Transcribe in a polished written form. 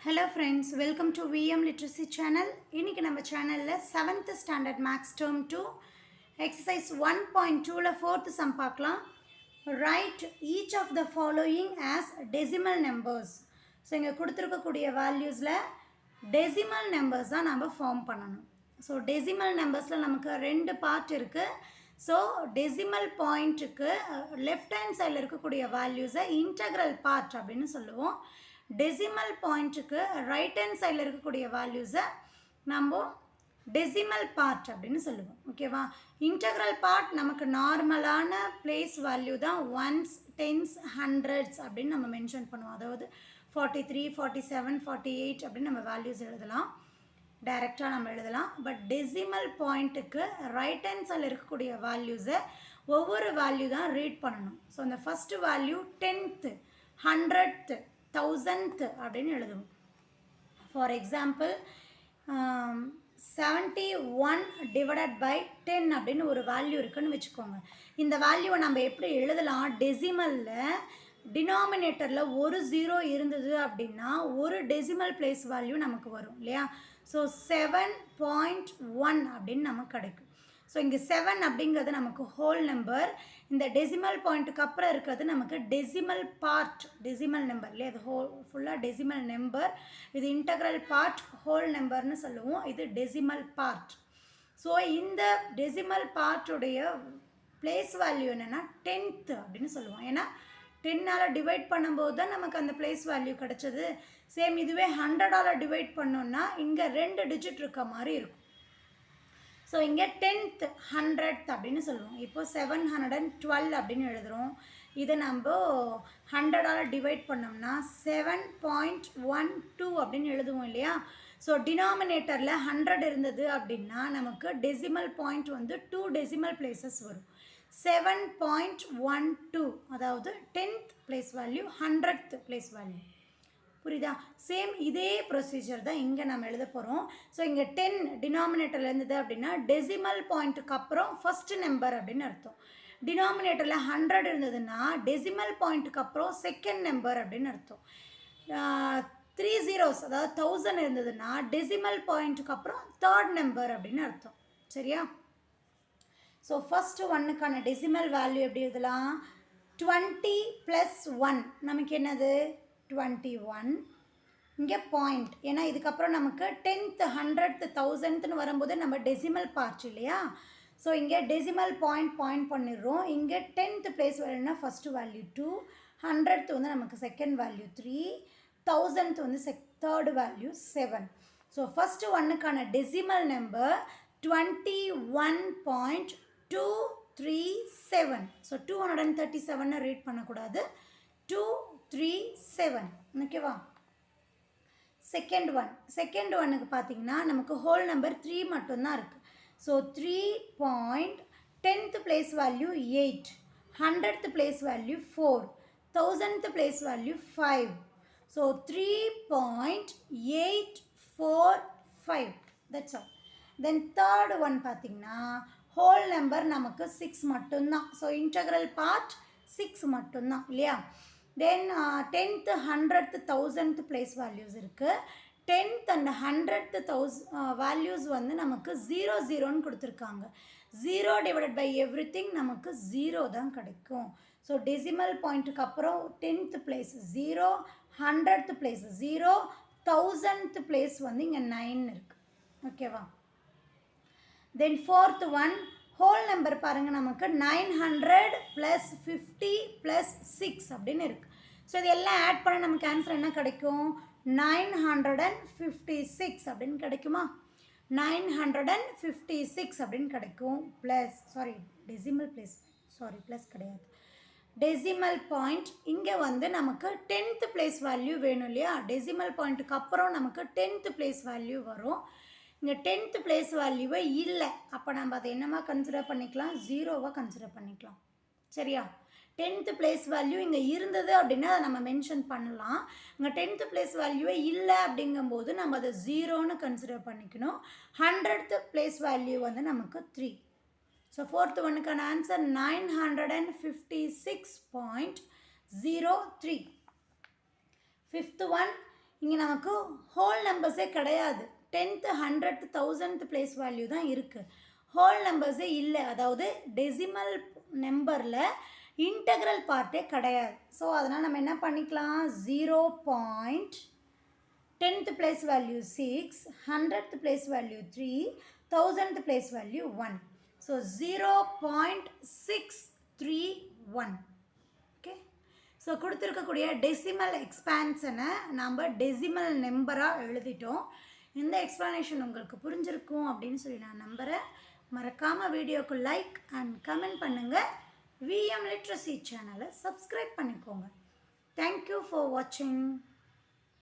Hello friends, welcome to VM Literacy channel. இன்னைக்கு நம்ம சேனல்ல 7th standard maths term 2 exercise 1.2 ல 4th sum பார்க்கலாம். Write each of the following as decimal numbers. So இங்கே கொடுத்துருக்கக்கூடிய வேல்யூஸில் decimal numbers தான் நம்ம ஃபார்ம் பண்ணணும். ஸோ டெசிமல் நம்பர்ஸில் நமக்கு ரெண்டு பார்ட் இருக்குது. ஸோ டெசிமல் பாயிண்ட்டுக்கு லெஃப்ட் ஹேண்ட் சைடில் இருக்கக்கூடிய வேல்யூஸை இன்டெக்ரல் பார்ட் அப்படின்னு சொல்லுவோம். டெசிமல் பாயிண்ட்டுக்கு ரைட் ஹேண்ட் சைடில் இருக்கக்கூடிய வேல்யூஸை நம்ம டெசிமல் பார்ட் அப்படின்னு சொல்லுவோம். ஓகேவா? இன்டெக்ரல் பார்ட் நமக்கு நார்மலான பிளேஸ் வேல்யூ தான் ஒன்ஸ், டென்ஸ், ஹண்ட்ரட்ஸ் அப்படின்னு நம்ம மென்ஷன் பண்ணுவோம். அதாவது 43, 47, 48 அப்படின்னு நம்ம வேல்யூஸ் எழுதலாம், டைரெக்டாக நம்ம எழுதலாம். பட் டெசிமல் பாயிண்ட்டுக்கு ரைட் ஹேண்ட் சைடில் இருக்கக்கூடிய வேல்யூஸை ஒவ்வொரு வேல்யூ தான் ரீட் பண்ணணும். ஸோ அந்த first value 10th, 100th, 1000th அப்படின்னு எழுதுவோம். ஃபார் எக்ஸாம்பிள் 71 டிவைடட் பை 10 அப்படின்னு ஒரு வேல்யூ இருக்குன்னு வச்சுக்கோங்க. இந்த வேல்யூவை நம்ம எப்படி எழுதலாம்? டெசிமலில் டினாமினேட்டரில் ஒரு 0 இருந்தது அப்படின்னா ஒரு டெசிமல் பிளேஸ் வேல்யூ நமக்கு வரும் இல்லையா? ஸோ 7.1 அப்படின்னு நமக்கு கிடைக்கும். ஸோ இங்கே 7 அப்படிங்கிறது நமக்கு ஹோல் நம்பர். இந்த டெசிமல் பாயிண்ட்டுக்கு அப்புறம் இருக்கிறது நமக்கு டெசிமல் பார்ட், டெசிமல் நம்பர் இல்லையா? அது ஃபுல்லாக டெசிமல் நம்பர். இது இன்டெக்ரல் பார்ட் ஹோல் நம்பர்னு சொல்லுவோம். இது டெசிமல் பார்ட். ஸோ இந்த டெசிமல் பார்ட்டுடைய பிளேஸ் வேல்யூ என்னென்னா 10th அப்படின்னு சொல்லுவோம். ஏன்னா 10ஆல் டிவைட் பண்ணும்போது தான் நமக்கு அந்த பிளேஸ் வேல்யூ கிடச்சது. சேம் இதுவே 100ஆல் டிவைட் பண்ணோன்னா இங்கே 2 டிஜிட் இருக்க மாதிரி இருக்கும். ஸோ இங்கே 10th, 100th அப்படின்னு சொல்லுவோம். இப்போ 712 அப்படின்னு எழுதுகிறோம். இதை நம்ம 100ஆல் டிவைட் பண்ணோம்னா 7.12 அப்படின்னு எழுதுவோம் இல்லையா? ஸோ டினாமினேட்டரில் 100 இருந்தது அப்படின்னா நமக்கு டெசிமல் பாயிண்ட் வந்து 2 டெசிமல் பிளேசஸ் வரும். 7.12 அதாவது 10th place value, 100th place value. புரியுதா? சேம் இதே ப்ரொசீஜர் தான் இங்கே நம்ம எழுத போகிறோம். ஸோ இங்கே 10 டினாமினேட்டரில் இருந்தது அப்படின்னா டெசிமல் பாயிண்ட்டுக்கு அப்புறம் ஃபஸ்ட்டு நம்பர் அப்படின்னு அர்த்தம். டினாமினேட்டரில் 100 இருந்ததுன்னா டெசிமல் பாயிண்ட்டுக்கு அப்புறம் செகண்ட் நம்பர் அப்படின்னு அர்த்தம். 3 zeros அதாவது 1000 இருந்ததுன்னா டெசிமல் பாயிண்ட்டுக்கு அப்புறம் தேர்ட் நம்பர் அப்படின்னு அர்த்தம். சரியா? ஸோ ஃபஸ்ட்டு ஒன்னுக்கான டெசிமல் வேல்யூ எப்படி எழுதலாம்? 20 + 1 நமக்கு என்னது? 21. இங்கே பாயிண்ட், ஏன்னா இதுக்கப்புறம் நமக்கு 10th, 100th, 1000th வரும்போது நம்ம டெசிமல் பார்ட் இல்லையா? ஸோ இங்கே டெசிமல் பாயிண்ட் பண்ணிடுறோம். இங்கே 10th place வேல்யூனா first value 2, 100th வந்து நமக்கு செகண்ட் வேல்யூ 3, 1000th வந்து தேர்டு வேல்யூ 7. ஸோ ஃபஸ்ட்டு ஒன்னுக்கான டெசிமல் நம்பர் 21.237. ஸோ 237 ரீட் பண்ணக்கூடாது, 237. ஓகேவா? செகண்ட் ஒன்னுக்கு பார்த்தீங்கன்னா நமக்கு ஹோல் நம்பர் 3 மட்டும்தான் இருக்குது. So 3.10th place value 8, 100th place value 4, 1000th place value 5. So 3.845. That's all. Then third one பார்த்தீங்கன்னா ஹோல் நம்பர் நமக்கு 6 மட்டும்தான். ஸோ இன்டெக்ரல் பார்ட் 6 மட்டும்தான் இல்லையா? தென் 10th, 100th, 1000th place values இருக்குது. 10th and 100th வேல்யூஸ் வந்து நமக்கு 0, 0ன்னு கொடுத்துருக்காங்க. 0 டிவைடட் பை எவ்ரி திங் நமக்கு 0 தான் கிடைக்கும். ஸோ டெசிமல் பாயிண்ட்டுக்கு அப்புறம் 10th place 0, 100th place 0, 1000th place வந்து இங்கே 9 இருக்குது. ஓகேவா? தென் ஃபோர்த் ஒன் ஹோல் நம்பர் பாருங்கள், நமக்கு 900 + 50 + 6 அப்படின்னு இருக்குது. ஸோ இது எல்லாம் ஆட் பண்ண நமக்கு ஆன்சர் என்ன கிடைக்கும்? 956 அப்படின்னு கிடைக்குமா? 956 அப்படின்னு கிடைக்கும். ப்ளஸ் டெசிமல் பிளேஸ் ப்ளஸ் கிடையாது, டெசிமல் பாயிண்ட். இங்கே வந்து நமக்கு 10th பிளேஸ் வேல்யூ வேணும் இல்லையா? டெசிமல் பாயிண்ட்டுக்கு அப்புறம் நமக்கு 10th பிளேஸ் வேல்யூ வரும். இங்கே 10th பிளேஸ் வேல்யூவே இல்லை. அப்போ நம்ம அதை என்னமா கன்சிடர் பண்ணிக்கலாம்? 0வா கன்சிடர் பண்ணிக்கலாம். சரியா? 10th பிளேஸ் வேல்யூ இங்கே இருந்தது அப்படின்னா அதை நம்ம மென்ஷன் பண்ணலாம். இங்கே 10th பிளேஸ் வேல்யூவே இல்லை அப்படிங்கும்போது நம்ம அதை 0ன்னு கன்சிடர் பண்ணிக்கணும். 100th பிளேஸ் வேல்யூ வந்து நமக்கு 3. ஸோ ஃபோர்த் ஒன்னுக்கான ஆன்சர் 956.03. ஃபிஃப்த் ஒன் இங்கே நமக்கு ஹோல் நம்பர்ஸே கிடையாது. 10th 100th 1000th place value தான் இருக்குது. ஹோல் நம்பர்ஸே இல்லை, அதாவது டெசிமல் நம்பரில் இன்டெக்ரல் பார்ட்டே கிடையாது. ஸோ அதனால் நம்ம என்ன பண்ணிக்கலாம், 0.10th place value 6, 100th place value 3, 1000th place value 1. So 0.631. Okay. So கொடுத்துருக்கக்கூடிய டெசிமல் எக்ஸ்பான்ஷனை நம்ம டெசிமல் நம்பராக எழுதிட்டோம். இந்த எக்ஸ்ப்ளனேஷன் உங்களுக்கு புரிஞ்சிருக்கும் அப்படின்னு சொல்லி நான் நம்புகிறேன். மறக்காமல் வீடியோக்கு லைக் அண்ட் கமெண்ட் பண்ணுங்கள். விஎம் லிட்ரஸி சேனலை சப்ஸ்கிரைப் பண்ணிக்கோங்க. தேங்க்யூ ஃபார் வாட்சிங்.